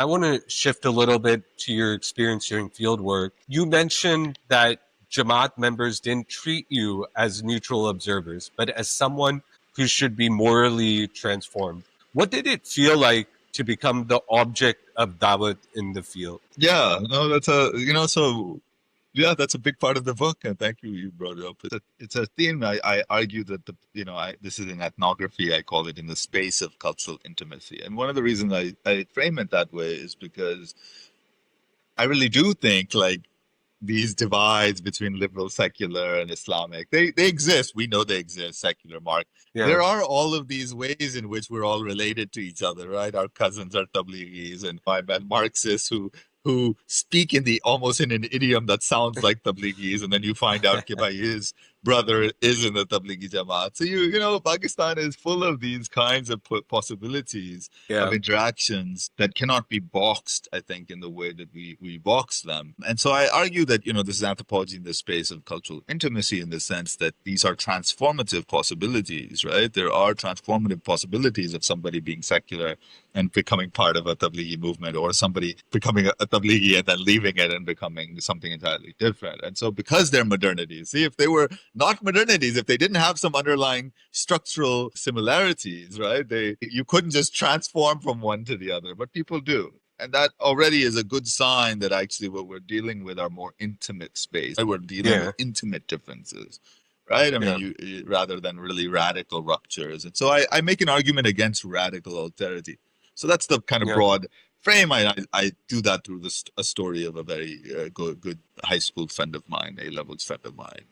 I want to shift a little bit to your experience during field work. You mentioned that Jamaat members didn't treat you as neutral observers, but as someone who should be morally transformed. What did it feel like to become the object of dawat in the field? Yeah, no, that's so yeah, that's a big part of the book, and thank you, you brought it up. It's a theme. I argue that this is in ethnography. I call it in the space of cultural intimacy, and one of the reasons I frame it that way is because I really do think like these divides between liberal, secular, and Islamic, they exist. We know they exist, secular, Mark. Yeah. There are all of these ways in which we're all related to each other, right? Our cousins are Tabligis, and I met Marxists who speak in the almost in an idiom that sounds like Tabligis, and then you find out कि भाई his brother is in the Tablighi Jamaat. So Pakistan is full of these kinds of possibilities of Yeah. interactions that cannot be boxed, I think, in the way that we box them. And so I argue that, this is anthropology in the space of cultural intimacy in the sense that these are transformative possibilities, right? There are transformative possibilities of somebody being secular and becoming part of a Tablighi movement, or somebody becoming a Tablighi and then leaving it and becoming something entirely different. And so because they're modernities, see, if they were not modernities, if they didn't have some underlying structural similarities, right? You couldn't just transform from one to the other, but people do. And that already is a good sign that actually what we're dealing with are more intimate space. Right? We're dealing with Yeah. intimate differences, right? I mean, Yeah. rather than really radical ruptures. And so I make an argument against radical alterity. So that's the kind of Yeah. broad frame. I do that through a story of a very good high school friend of mine, A levels friend of mine.